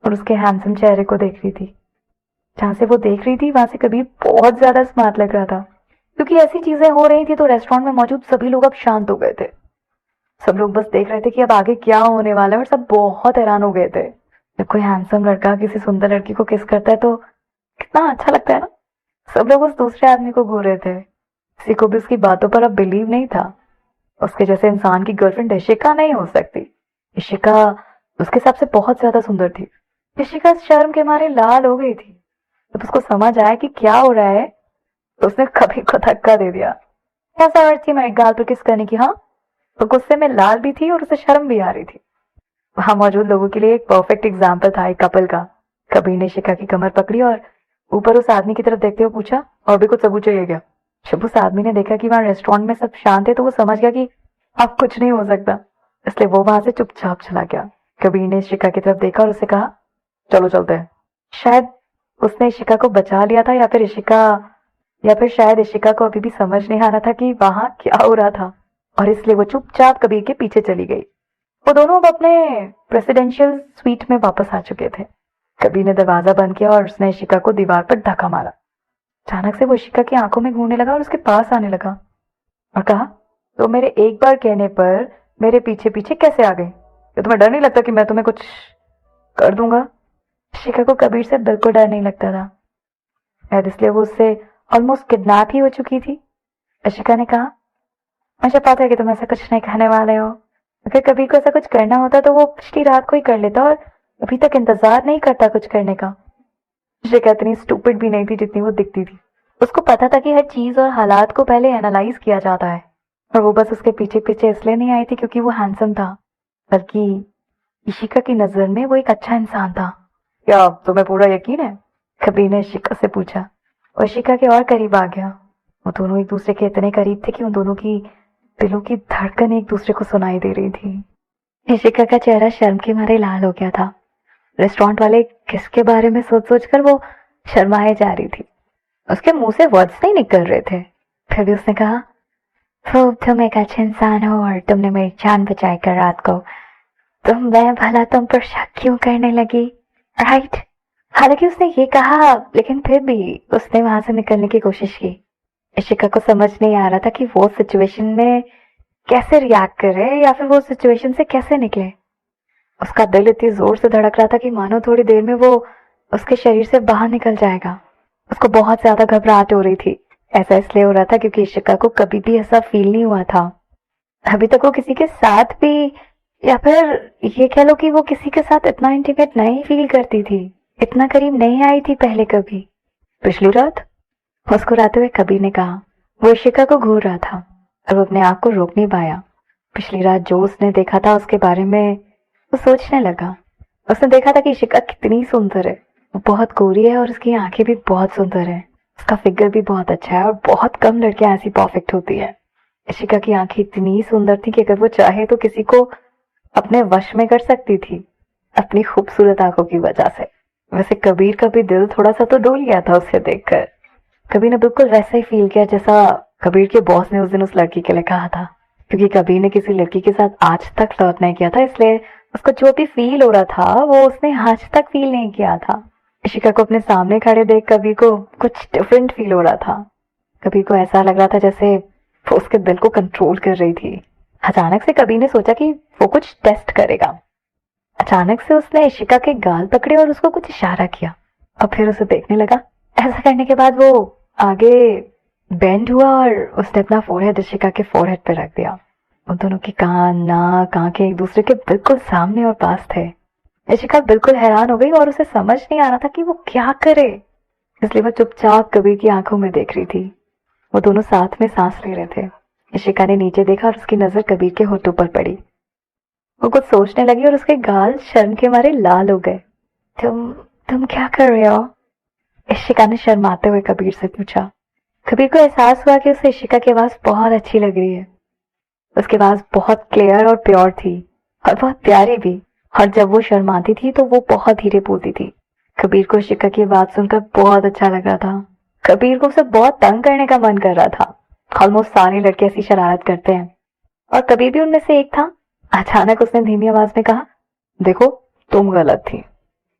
और उसके हैंडसम चेहरे को देख रही थी। जहां से वो देख रही थी वहां से कबीर बहुत ज्यादा स्मार्ट लग रहा था। क्योंकि ऐसी चीजें हो रही थी तो रेस्टोरेंट में मौजूद सभी लोग अब शांत हो गए थे। सब लोग बस देख रहे थे कि अब आगे क्या होने वाला है और सब बहुत हैरान हो गए थे। जब कोई हैंडसम लड़का किसी सुंदर लड़की को किस करता है तो कितना अच्छा लगता है ना। सब लोग उस दूसरे आदमी को घूर रहे थे। किसी को भी उसकी बातों पर अब बिलीव नहीं था। उसके जैसे इंसान की गर्लफ्रेंड इशिका नहीं हो सकती। इशिका उसके हिसाब से बहुत ज्यादा सुंदर थी। इशिका शर्म के मारे लाल हो गई थी। जब उसको समझ आया कि क्या हो रहा है तो उसने कबीर को धक्का दे दिया। क्या जरूरत थी मेरे गाल पर किस करने की? हाँ, तो गुस्से में लाल भी थी और उसे शर्म भी आ रही थी। वहां मौजूद लोगों के लिए एक परफेक्ट एग्जाम्पल था एक कपल का। कबीर ने इशिका की कमर पकड़ी और ऊपर उस आदमी की तरफ देखते हुए पूछा, और भी कुछ सबूत चाहिए क्या? जब उस आदमी ने देखा कि वहां रेस्टोरेंट में सब शांत है तो वो समझ गया कि अब कुछ नहीं हो सकता, इसलिए वो वहां से चुपचाप चला गया। कबीर ने इशिका की तरफ देखा और उसे कहा, चलो चलते हैं। शायद उसने इशिका को बचा लिया था या फिर शायद इशिका को अभी भी समझ नहीं आ रहा था कि वहां क्या हो रहा था और इसलिए वो चुपचाप कबीर के पीछे चली गई। वो दोनों अब अपने प्रेसिडेंशियल स्वीट में वापस आ चुके थे। कबीर ने दरवाजा बंद किया और उसने इशिका को दीवार पर धक्का मारा। अचानक से वो इशिका की आंखों में घूरने लगा और उसके पास आने लगा और कहा, तो मेरे एक बार कहने पर मेरे पीछे पीछे कैसे आ गए? क्या तुम्हें डर नहीं लगता कि मैं तुम्हें कुछ कर दूंगा? इशिका को कबीर से बिल्कुल डर नहीं लगता था, शायद इसलिए वो उससे ऑलमोस्ट किडनैप ही हो चुकी थी। इशिका ने कहा, मुझे पता है कि तुम ऐसा कुछ नहीं कहने वाले हो। अगर कबीर को ऐसा कुछ करना होता तो वो पिछली रात को ही कर लेता और अभी तक इंतजार नहीं करता कुछ करने का। इशिका इतनी स्टूपिड भी नहीं थी जितनी वो दिखती थी। उसको पता था कि हर चीज और हालात को पहले एनालाइज किया जाता है और वो बस उसके पीछे पीछे इसलिए नहीं आई थी क्योंकि वो हैंडसम था, बल्कि इशिका की नजर में वो एक अच्छा इंसान था। क्या तुम्हें पूरा यकीन है? कबीर ने इशिका से पूछा। और इशिका के और करीब आ गया। वो दोनों एक दूसरे के इतने करीब थे कि उन दोनों की दिलों की धड़कन एक दूसरे को सुनाई दे रही थी। इशिका का चेहरा शर्म के मारे लाल हो गया था। रेस्टोरेंट वाले किसके बारे में सोच सोच कर वो शर्माए जा रही थी। उसके मुंह से वर्ड्स नहीं निकल रहे थे। फिर भी उसने कहा, तो तुम एक अच्छे इंसान हो और तुमने मेरी जान बचाई कर रात को, तो मैं भला तुम पर शक क्यों करने लगी? राइट? हालांकि उसने ये कहा लेकिन फिर भी उसने वहां से निकलने की कोशिश की। इशिका को समझ नहीं आ रहा था कि वो सिचुएशन में कैसे रिएक्ट करे या फिर वो सिचुएशन से कैसे निकले। उसका दिल इतनी जोर से धड़क रहा था कि मानो थोड़ी देर में वो उसके शरीर से बाहर निकल जाएगा। उसको बहुत ज्यादा घबराहट हो रही थी। ऐसा इसलिए हो रहा था क्योंकि इशिका को कभी भी ऐसा फील नहीं हुआ था। अभी तक वो किसी के साथ भी, या फिर ये कह लो कि वो किसी के साथ इतना इंटीमेट नहीं फील करती थी, इतना करीब नहीं आई थी पहले कभी। पिछली रात, मुस्कुराते हुए कबीर ने कहा। वो इशिका को घूर रहा था और वो अपने आप को रोक नहीं पाया। पिछली रात जो उसने देखा था उसके बारे में वो सोचने लगा। उसने देखा था कि इशिका कितनी सुंदर है। वो बहुत गोरी है और उसकी आंखें भी बहुत सुंदर है। उसका फिगर भी बहुत अच्छा है और बहुत कम लड़कियां ऐसी परफेक्ट होती है। इशिका की आंखें इतनी सुंदर थी कि अगर वो चाहे तो किसी को अपने वश में कर सकती थी अपनी खूबसूरत आंखों की वजह से। वैसे कबीर का भी दिल थोड़ा सा तो डोल गया था उसे देखकर। कबीर ने बिल्कुल वैसा ही फील किया जैसा कबीर के बॉस ने उस दिन उस लड़की के लिए कहा था। क्योंकि कबीर ने किसी लड़की के साथ आज तक फ्लर्ट नहीं किया था, इसलिए उसको जो भी फील हो रहा था वो उसने आज तक फील नहीं किया था। इशिका को अपने सामने खड़े देख कबीर को कुछ डिफरेंट फील हो रहा था। कबीर को ऐसा लग रहा था जैसे वो उसके दिल को कंट्रोल कर रही थी। अचानक से कबीर ने सोचा कि वो कुछ टेस्ट करेगा। अचानक से उसने इशिका के गाल पकड़े और उसको कुछ इशारा किया और फिर उसे देखने लगा। ऐसा करने के बाद वो आगे बेंड हुआ और उसने अपना फोरहेड इशिका के फोरहेड पे रख दिया। उन दोनों के कान, नाक, आंखें एक दूसरे के बिल्कुल सामने और पास थे। इशिका बिल्कुल हैरान हो गई और उसे समझ नहीं आ रहा था कि वो क्या करे, इसलिए वो चुपचाप कबीर की आंखों में देख रही थी। वो दोनों साथ में सांस ले रहे थे। इशिका ने नीचे देखा और उसकी नजर कबीर के होठों पर पड़ी। वो कुछ सोचने लगी और उसके गाल शर्म के मारे लाल हो गए। तुम क्या कर रहे हो? इशिका ने शर्माते हुए कबीर से पूछा। कबीर को एहसास हुआ कि उसे इशिका की आवाज बहुत अच्छी लग रही है। उसकी आवाज बहुत क्लियर और प्योर थी और बहुत प्यारी भी। और जब वो शर्माती थी तो वो बहुत धीरे बोलती थी। कबीर को इशिका की बात सुनकर बहुत अच्छा लग रहा था। कबीर को उसे बहुत तंग करने का मन कर रहा था। ऑलमोस्ट सारे लड़के ऐसी शरारत करते हैं और कबीर भी उनमें से एक था। अचानक उसने धीमी आवाज में कहा, देखो तुम गलत थी।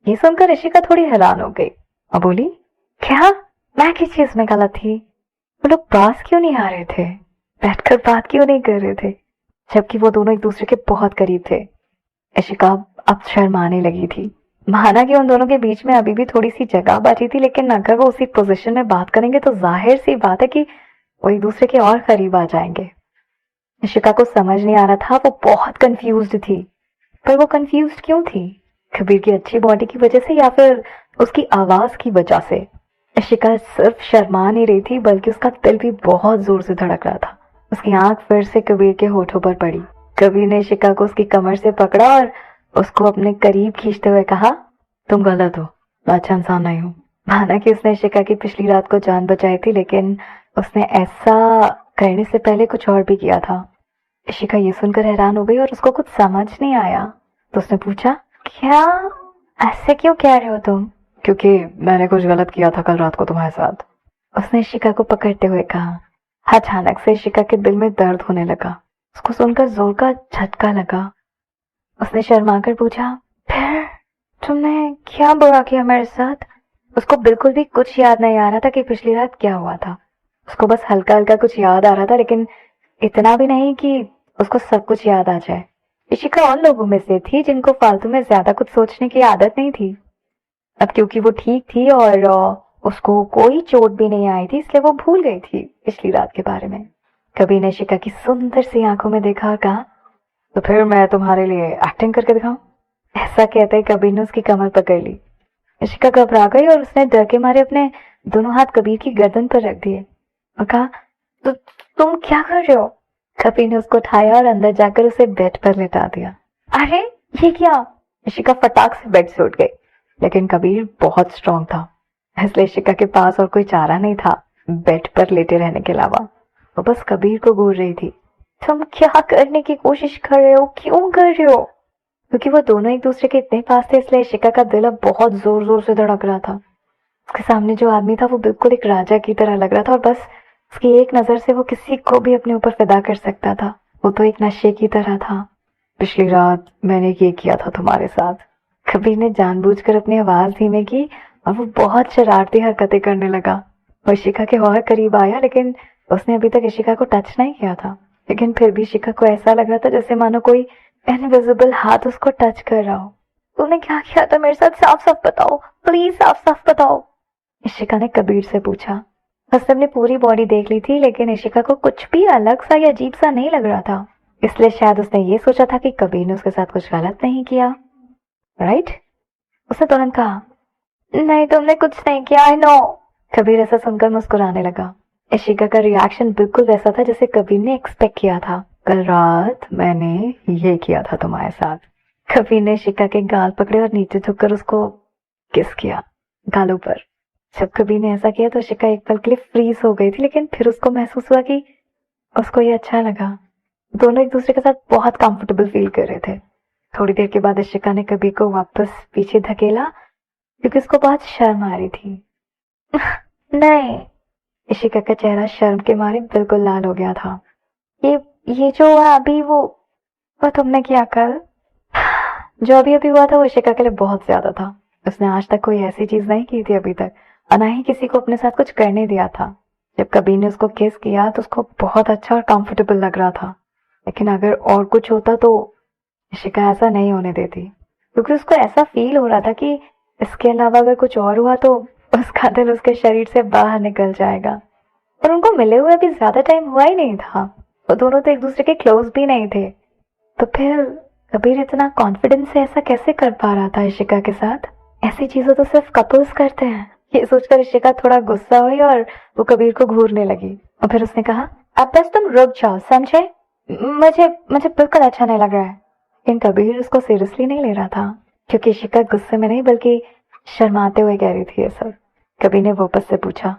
ये सुनकर इशिका थोड़ी हैरान हो गई और बोली, क्या? मैं किस चीज में गलत थी? वो लोग पास क्यों नहीं आ रहे थे? बैठकर बात क्यों नहीं कर रहे थे? जबकि वो दोनों एक दूसरे के बहुत करीब थे। इशिका अब शर्माने लगी थी। माना कि उन दोनों के बीच में अभी भी थोड़ी सी जगह बची थी, लेकिन अगर वो उसी पोजीशन में बात करेंगे तो जाहिर सी बात है कि वो एक दूसरे के और करीब आ जाएंगे। इशिका को समझ नहीं आ रहा था, वो बहुत कंफ्यूज्ड थी। पर वो कंफ्यूज्ड क्यों थी? कबीर की अच्छी बॉडी की वजह से या फिर उसकी आवाज की वजह से? इशिका सिर्फ शर्मा नहीं रही थी बल्कि उसका दिल भी बहुत जोर से धड़क रहा था। उसकी आंख फिर से कबीर के होठों पर पड़ी। कबीर ने इशिका को उसकी कमर से पकड़ा और उसको अपने करीब खींचते हुए कहा, तुम गलत हो, मैं अच्छा इंसान नहीं हूँ। माना कि उसने इशिका की पिछली रात को जान बचाई थी, लेकिन उसने ऐसा करने से पहले कुछ और भी किया था। इशिका ये सुनकर हैरान हो गई और उसको कुछ समझ नहीं आया। तो उसने पूछा, क्या? ऐसे क्यों कह रहे हो तुम? क्योंकि मैंने कुछ गलत किया था कल रात को तुम्हारे साथ, उसने इशिका को पकड़ते हुए कहा। अचानक से इशिका के दिल में दर्द होने लगा। उसको सुनकर जोर का झटका लगा। उसने शर्मा कर पूछा, फिर तुमने क्या बुरा किया मेरे साथ? उसको बिल्कुल भी कुछ याद नहीं आ रहा था कि पिछली रात क्या हुआ था। उसको बस हल्का हल्का कुछ याद आ रहा था, लेकिन इतना भी नहीं कि उसको सब कुछ याद आ जाए। इशिका उन लोगों में से थी जिनको फालतू में ज्यादा कुछ सोचने की आदत नहीं थी। अब क्योंकि वो ठीक थी और उसको कोई चोट भी नहीं आई थी, इसलिए वो भूल गई थी पिछली रात के बारे में। कबीर ने इशिका की सुंदर सी आंखों में देखा और कहा, तो फिर मैं तुम्हारे लिए एक्टिंग करके दिखाऊं? ऐसा कहते ही कबीर ने उसकी कमर पकड़ ली। इशिका घबरा गई और उसने डर के मारे अपने दोनों हाथ कबीर की गर्दन पर रख दिए और कहा, तो तुम क्या कर रहे हो? कबीर ने उसको उठाया और अंदर जाकर उसे बेड पर लेटा दिया। अरे ये क्या? इशिका फटाक से बेड से उठ गई, लेकिन कबीर बहुत स्ट्रांग था, इसलिए इशिका के पास और कोई चारा नहीं था बेड पर लेटे रहने के अलावा। वो बस कबीर को घूर रही थी। तुम क्या करने की कोशिश कर रहे हो? क्यों कर रहे हो? क्योंकि वो दोनों एक दूसरे के इतने पास थे, इसलिए इशिका का दिल अब बहुत जोर जोर से धड़क रहा था। उसके सामने जो आदमी था वो बिल्कुल एक राजा की तरह लग रहा था और बस उसकी एक नजर से वो किसी को भी अपने ऊपर फिदा कर सकता था। वो तो एक नशे की तरह था। पिछली रात मैंने ये किया था तुम्हारे साथ। कबीर ने जानबूझकर अपनी आवाज धीमे की और वो बहुत शरारती हरकतें करने लगा। वो इशिका के और करीब आया, लेकिन उसने अभी तक इशिका को टच नहीं किया था। लेकिन फिर भी इशिका को ऐसा लग रहा था जैसे मानो कोई इनविजिबल हाथ उसको टच कर रहा हो। तुमने क्या किया था मेरे साथ? साफ साफ बताओ, प्लीज साफ साफ बताओ, इशिका ने कबीर से पूछा। उसने अपनी पूरी बॉडी देख ली थी, लेकिन इशिका को कुछ भी अलग सा या अजीब सा नहीं लग रहा था। इसलिए शायद उसने ये सोचा था कि कबीर ने उसके साथ कुछ गलत नहीं किया। राइट? उसने तुरंत कहा, नहीं तुमने कुछ नहीं किया, आई नो। कबीर ऐसा सुनकर मुस्कुराने लगा। इशिका का रिएक्शन बिल्कुल वैसा था जैसे कबीर ने एक्सपेक्ट किया था। कल रात मैंने ये किया था तुम्हारे साथ। कबीर ने इशिका के गाल पकड़े और नीचे झुककर उसको किस किया गालों पर। जब कबीर ने ऐसा किया तो इशिका एक पल के लिए फ्रीज हो गई थी, लेकिन फिर उसको महसूस हुआ कि उसको ये अच्छा लगा। दोनों एक दूसरे के साथ बहुत कंफर्टेबल फील कर रहे थे। थोड़ी देर के बाद इशिका ने कबीर को वापस पीछे धकेला क्योंकि उसको बहुत शर्म आ रही थी। नहीं, इशिका का चेहरा शर्म के मारे बिल्कुल लाल हो गया था। ये जो हुआ अभी वो तुमने किया कल? जो अभी अभी हुआ था वो इशिका के लिए बहुत ज्यादा था। उसने आज तक कोई ऐसी चीज नहीं की थी अभी तक, और ना ही किसी को अपने साथ कुछ करने दिया था। जब कबीर ने उसको किस किया तो उसको बहुत अच्छा और कंफर्टेबल लग रहा था, लेकिन अगर और कुछ होता तो इशिका ऐसा नहीं होने देती, क्योंकि उसको ऐसा फील हो रहा था कि इसके अलावा अगर कुछ और हुआ तो उसका दिल उसके शरीर से बाहर निकल जाएगा। और उनको मिले हुए अभी ज्यादा टाइम हुआ ही नहीं था। वो दोनों तो एक दूसरे के क्लोज भी नहीं थे, तो फिर कबीर इतना कॉन्फिडेंस से ऐसा कैसे कर पा रहा था इशिका के साथ? ऐसी चीजें तो सिर्फ कपल्स करते हैं। ये सोचकर इशिका थोड़ा गुस्सा हुई और वो कबीर को घूरने लगी। और फिर उसने कहा, अब बस तुम रुक जाओ, समझे? मुझे मुझे बिल्कुल अच्छा नहीं लग रहा है। लेकिन कबीर उसको सीरियसली नहीं ले रहा था, क्योंकि इशिका गुस्से में नहीं बल्कि शर्माते हुए कह रही थी ये सब। कबीर ने वापस से पूछा,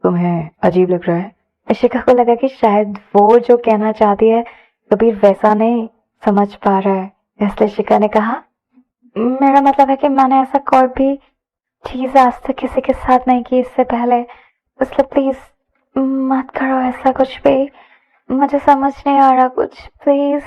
तुम्हें अजीब लग रहा है? इशिका को लगा कि शायद वो जो कहना चाहती है कबीर वैसा नहीं समझ पा रहा है, इसलिए इशिका ने कहा, मेरा मतलब है कि मैंने ऐसा कोई भी चीज आज तक किसी के साथ नहीं की इससे पहले, इसलिए प्लीज मत करो ऐसा कुछ भी। मुझे समझ नहीं आ रहा कुछ, प्लीज।